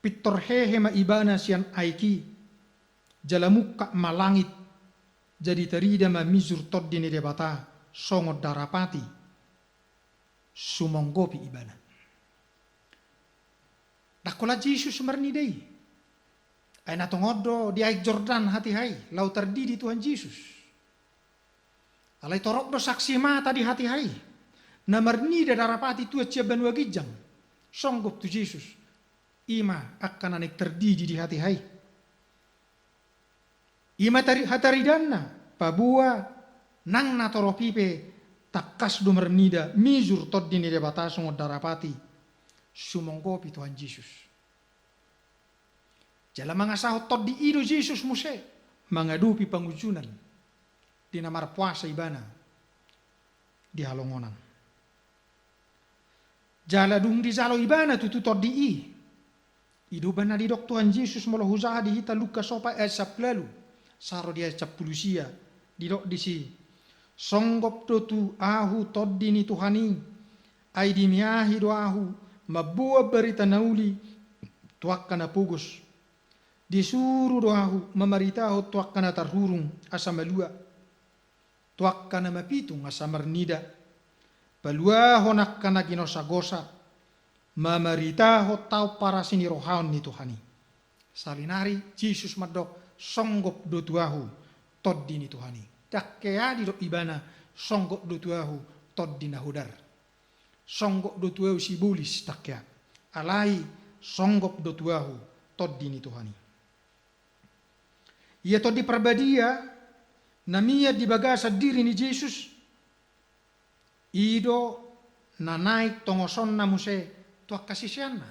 pitor hehe maibana sian aiki jalamukka malangit jadi terida ma mizur toddi ni debata songod darapati sumonggopi ibana. Dakola Jesus merni dei. Ay natongodo di aik Jordan hati hai lau terdi di Tuhan Yesus. Alai torok do saksi mata di hati hai. Na merni da darapati tua ciaban wagijang songgop tu Jesus. Ima akan anek terdidi di hati hai. Ima hataridana pabua nang natoropipe takas do mernida mizur toddi ni debata songo darapati sumonggopi Tuhan Yesus. Jala mangasahot toddi ido Yesus muse mangadupi pangujunan di namar puasa ibana di halongonan. Jala dung di zalo ibana tutu toddi i. Iduban na di dok Tuhan Yesus molo huzaha di hita Lukas sopa esap lalu. Saro dia cap pulusia. Di dok di si. Songgop do tu ahu toddi ni Tuhani. Ay di miahi do ahu. Mabuah berita nauli. Tuak kana pugos. Disuruh do ahu. Memaritahu tuak kana tarhurung. Asa malua. Tuak kana mapitung asa mernida. Balua honak kana ginosagosa. Mamaritaho tau para sini rohaon ni Tuhani. Salinari Jesus madok songgop do tuahu toddi ni Tuhani. Dakkea di do ibana songgop do tuahu toddi nahudar. Songgop do tuahu sibulis dakkea. Alai songgop do tuahu toddi ni Tuhani. Ia toddi perbadia namia di bagasa diri ni Jesus. Ido na naik tongoson na muse tuak kasisianna.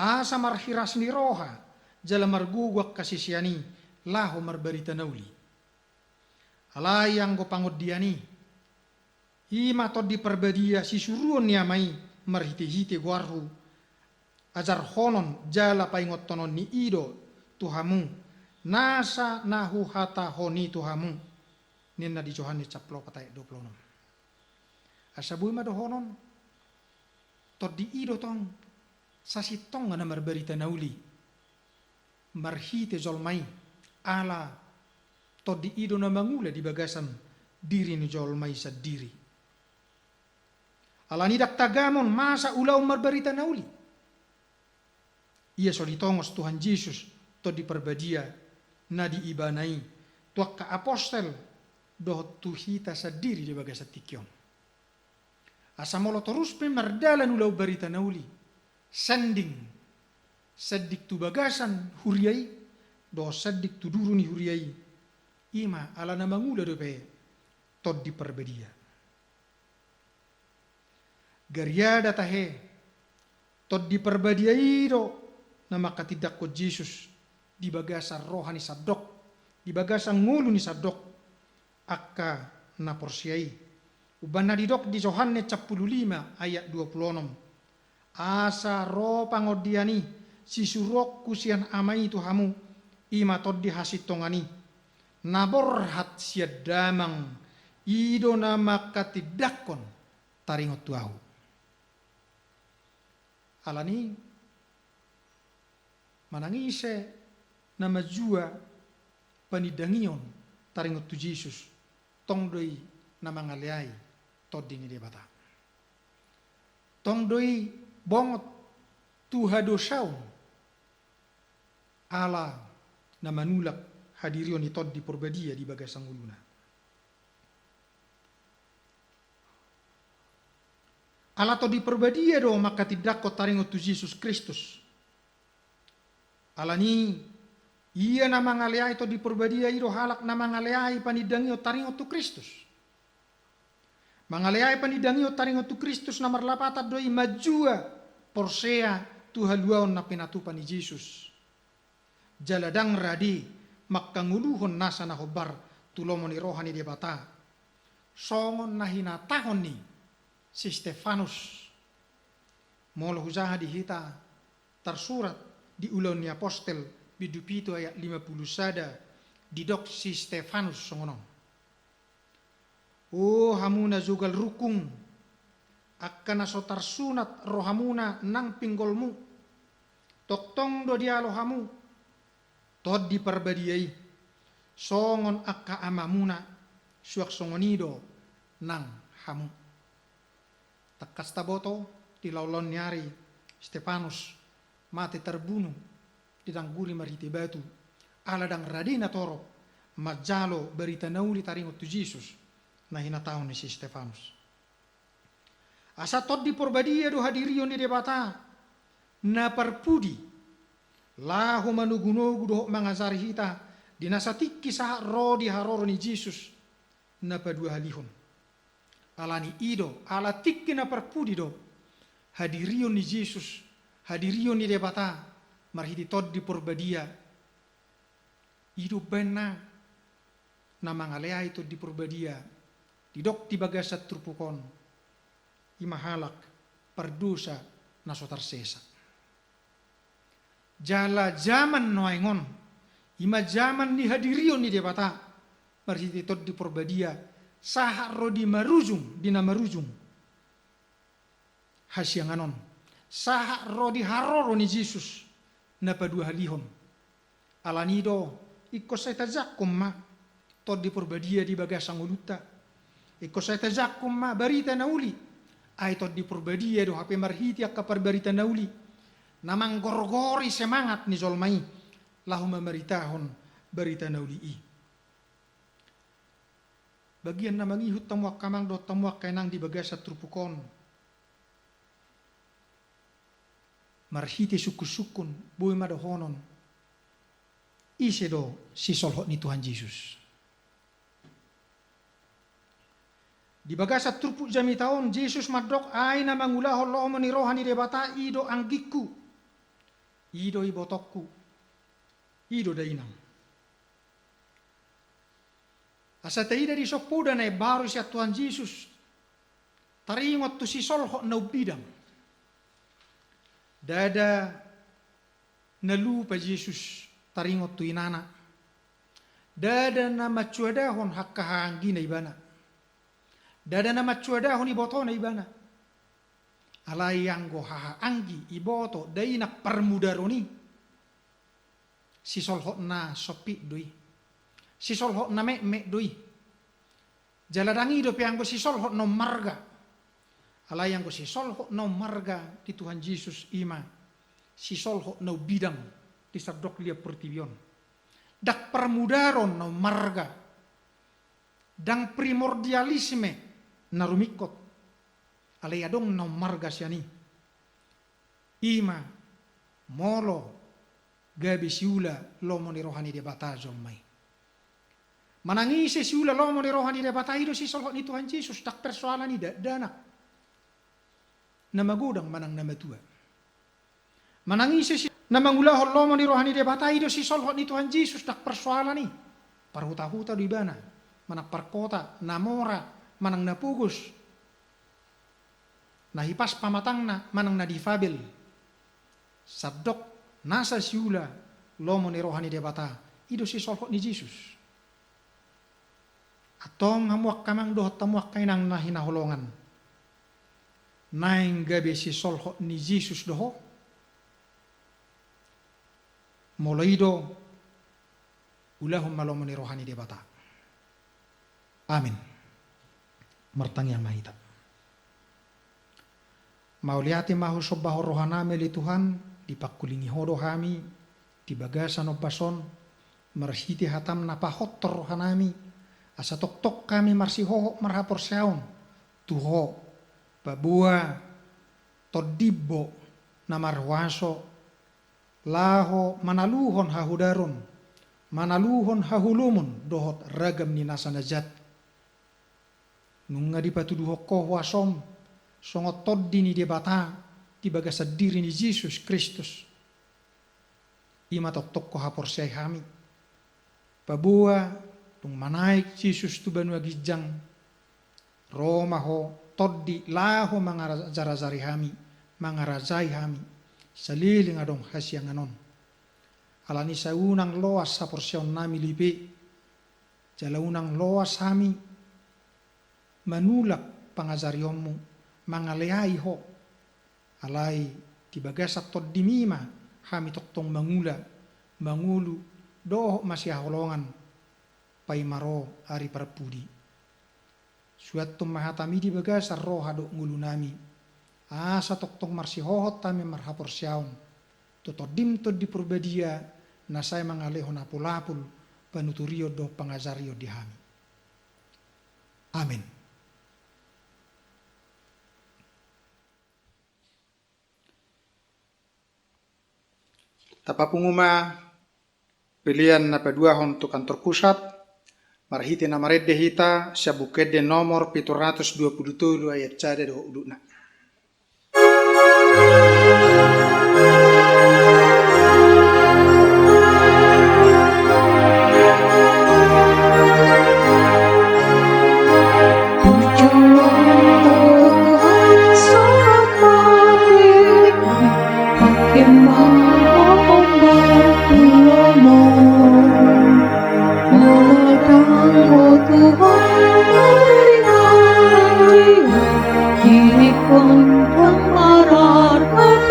asa marhiras ni roha jala margugwak kasisiani laho marbarita nauli. Alayang go pangodiani ima to di perbadia sisuruon niya may marhiti-hiti guarhu ajar honon jala paingot tonon ni ido tuhamu nasa nahu hata honi tuhamu ninna di Yohanes 10:26. Asabui ma do honon to di ido tong sasitong na marbarita nauli marhite jolmai ala to di ido na mangula di bagasan diri ni jolmai sa diri. Ala ni daktagamon masa ulaw marbarita nauli. Ia solitongos Tuhan Yesus to di perbadia na di ibanai tuak ka apostel do tuhita sa diri di bagasa tikyon. Asamolo terus pe mardalan ulaw barita nauli. Sending sedik tu bagasan huriai do sedik tu duru ni huriai ima ala na mangula do pe to di perbadia. Gariada tahe to di perbadia iro na makatidak ko Jesus di bagasa rohani sadok di bagasa ngulu ni sadok akka na porsiai uban na didok di Yohanes 15 ayat 26 asa ro pangodiani sisurok kusian amai tuhamu ima tod di hasitongani nabor hat siadamang ido na makatidakon taringot tuahu alani manangise na majua panidangion taringot tu Jesus tongdoi na mangaleai todi ni debata tongdoi bongot tu hadosaun ala na manulak hadirion ni todi porbadia di bagasang uluna ala todi porbadia do maka tidak ko taringot tu Jesus Kristus alani ia na mangaleai to di perbadia iro halak na mangaleai panidangi o taringot tu Kristus. Mangaleai panidangi o taringot tu Kristus na marlapata doi majua porsea tu haluaon na pinatupan ni Jesus. Jaladang radi makkanguluhon nasa na hobar tulomon ni rohani di bata. Songon na hinatahon ni si Stefanus. Molo hujaha dihita tersurat di ulang ni apostel bidupito ayat 50 sada didok si Stefanus songono. Oh hamuna zugal rukung akan asotar sunat rohamuna nang pinggolmu toktong do dialo hamu tod di perbadiai songon akka amamuna suak songonido nang hamu takas taboto di laulon nyari Stefanus mati terbunuh di tangguli mariti batu ala dang radina toro majalo berita nauli taringot tu Jesus na hinataon ni si Stefanus asa tod di porbadia do hadirion ni debata na parpudi lahu manugunogu do mangazari hita dinasatikki saha rodi haroro ni Jesus na padua halihon alani ido ala tikki na parpudi do hadirion ni Jesus hadirion ni debata marhiti tod di porbadia hidup bena na mangalea itu di porbadia didok di bagasat trupukon imahalak perdosa na sotar sesa jala zaman noengon ima zaman ni hadirion ni debata marhiti tod di porbadia saha rodi marujung dina marujung hasyanganon saha rodi haroro ni Jesus na padua halihon alanido ikko sa tajakum ma tod di porbadia di bagasang uluta ikko sa tajakum ma barita nauli ay tod di porbadia do hape marhiti akka barita nauli namang gorgori semangat ni zolmai lahu maritahon barita nauli i bagian na mangihut tamuak kamang do tamuak kainang di bagasat trupukon marhiti suku-sukun buhay madohonon ise do si solhot ni Tuhan Yesus di bagasat turpuk jami taon Yesus madok ay na mangulahon lo ni rohani debata ido anggiku ido ibotokku, ido dainang. Asa taida di sopuda na baru siya Tuhan Yesus, taringot tu si solho na ubidang. Dada nalupa Yesus taringot tu inana. Dada na matsuadahon hakkahanggi na ibana. Dada na matsuadahon iboto na ibana. Alayang go hahaanggi iboto dai na parmudaroni. Si solho na sopi doi. Si solho na me doi. Jaladangi do pianggo si solho no marga. Alayang go si solho no marga di Tuhan Yesus ima. Si solho no bidang di sardok lia pertibion. Dak permudaron no marga. Dang primordialisme na rumikot. Alayadong no marga siani. Ima molo gabi siula lomo ni rohani de batazon mai. Manangise siula lomo ni rohani de bataido si solho ni Tuhan Yesus dak persoalan ni danak. Na magudang manang na matua. Manangise si na mangulahon lomo ni rohani de bataido si solho ni Tuhan Yesus dak persoalan ni. Parhuta-huta di bana. Manak parkota, namora, manang napugus. Nahipas pamatangna, manang na difabel. Sabdok, nasa siula, lomo ni rohani de bata, ido si solho ni Yesus. Atong hamuak kamang dohot tamuak kainang na hinaholongan. Naing gabi si solho ni Yesus doho. Molaido, ulahum malomo ni rohani de bata. Amin. Martang yang mahita. Mauliati mahu sobaho rohaname li Tuhan, dipakulingi hodo hami, dibagasan obason, marhiti hatam napahottor rohanami, asa tok kami marsi hoho marhapor saun, tuho, babua, todibbo, namarwaso, laho manaluhon hahudaron, manaluhon hahulumun, dohot ragam ni nasanajat. Nunga dipatuduho koh wasom, songot toddi ni debata, dibagasa diri ni Yesus Kristus. Ima tok ko hapor siya hami. Pabua, tung manaik Yesus tu banua gijang, Roma ho, toddi laho mga zarazari hami, mga razay hami, saliling adong hasyang anon. Alani sa unang loas sa porsyon nami lipi, jala unang loas hami, manulak pangazaryomu, mga lehay ho, alay tibagasat tod dimima, hami toktong mangulu, doho masyaholongan, paimaro ari parpudi. Suat tumahatami di bagasar roha do ngulu nami, asa toktong marsihohot tami marhapor syaon, totodim tod di purbadia, nasay mga lehon apul-apul, panuturio do pangazario di hami. Amin. Tapapunguma pilihan na paduahon to kantor pusat marhiti na maredde hita sa bukede nomor 727 ayat cada do uduna. Tuhan, Tuhan,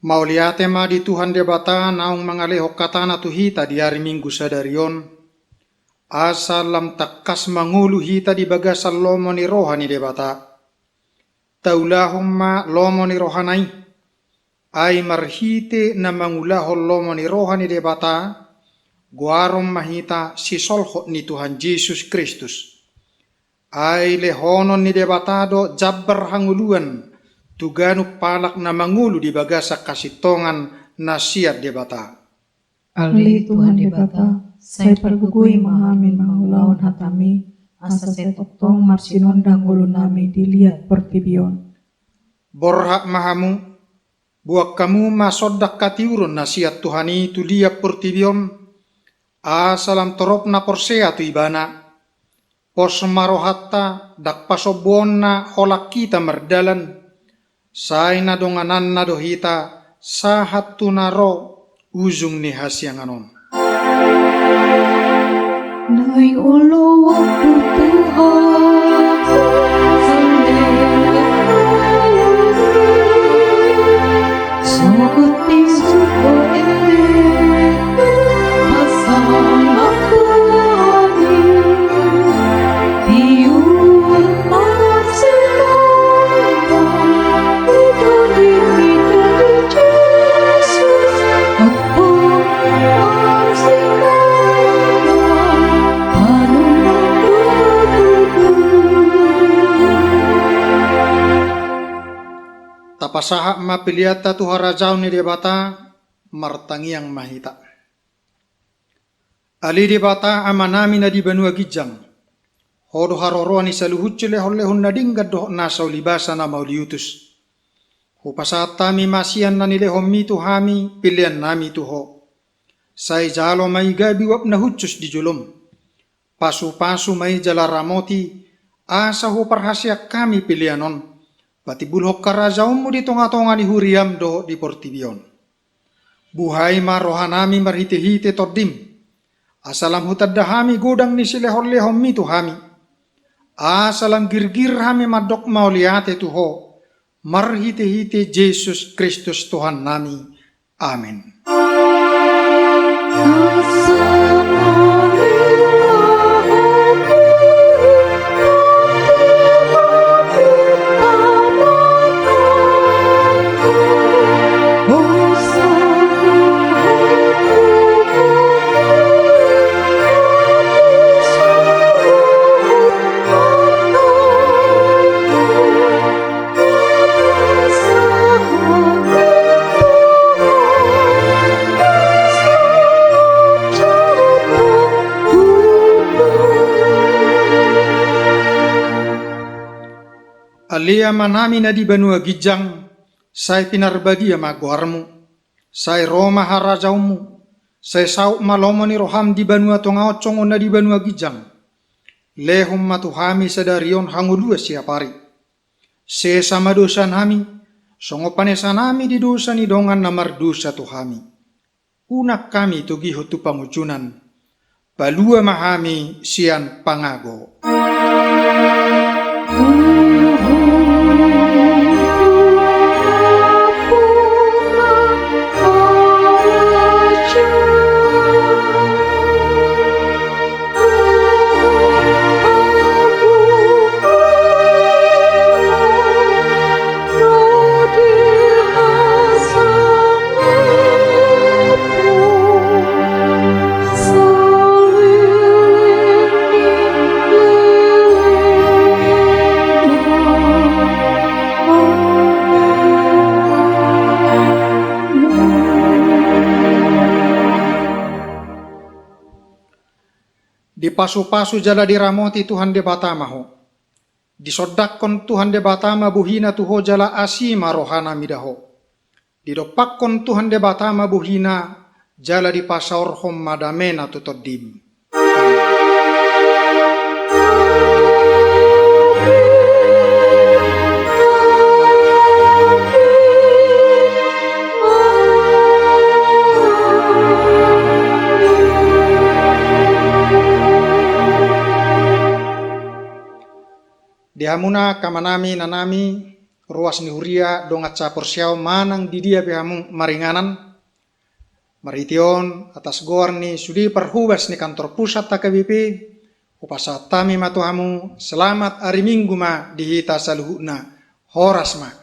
Mauliate ma di Tuhan de bata naung mangalehok katana tu hita di hari Minggu sadarion. Asalam takas mangulu hita di bagasal lomo ni rohani de bata. Taulahum ma lomo ni rohanai. Ay marhite na mangulahol lomo ni rohani de bata. Guarom mahita si solhot ni Tuhan Yesus Kristus. Ay lehonon ni de batado jabbar hanguluan. Tuganuk palak na mangulu di bagasa kasitongan na siat de bata. Ali Tuhan di bata, saya pergugui mengamin mangulaon hatami, asa saya toktong marsinondang ulu nami dilihat pertibion. Borhak mahamu, buak kamu masodak katiurun na siat Tuhani tu liap pertibion, asalam torop na porsea tu ibana, pos marohatta dak pasobon na holak kita merdalan, say na donganan na dohita sahat tunaro ujung ni hasyanganon. Nai ulo waktu Tuhan, sogot ting suko ende, pasang aku ani, tiuan marsinondang, dari Yesus, aku Tapasaha mapiliata tu harajau ni debata martangiang mahita. Ali debata amanami na di banua gijang. Hodo haroro ni saluhucile hollehun na dinggat doh nasau libasa na mauliutus. Hupasata mi masian na nilehom mi tuhami pilihan nami tuho. Say jalo may gabi wap na hucus di julum. Pasu-pasu may jalaramoti asa huparhasyak kami pilihanon. Pati bulhok karajaunmu di tonga-tonga di huriam do di portibion. Buhay ma rohanami marhite-hite tordim. Asalam hutaddahami godang ni silehol-lehom mi tuhami. Asalam girgir hami madok mauliate tuho. Marhite-hite Yesus Kristus Tuhan nami. Amin. Alia manami na di banua gijang, say pinarbadia maguarmu, say Roma harajaumu, say sauk malomo ni roham di banua tongao congo na di banua gijang, lehum matuhami sadarion hangulua siapari. Se sama dosa nami, songo panesa nami di dosa ni dongan namar dosa tuhami. Unak kami tugi hutu pangucunan, balua mahami sian pangago. Di pasu-pasu jala diramoti Tuhan de batama ho. Disodakkon Tuhan de batama buhina tuho jala asima rohana midaho. Didopakkon Tuhan de batama buhina jala di pasaor hom madamena tutodim. Amin. Dihamuna kamanami nanami ruas ni huria dongat capor siau manang di dia pihamu maringanan. Marition atas goar ni sudi perhubas ni kantor pusat TKBP upasa tami matuhamu selamat hari Minggu ma dihita saluhuna horas ma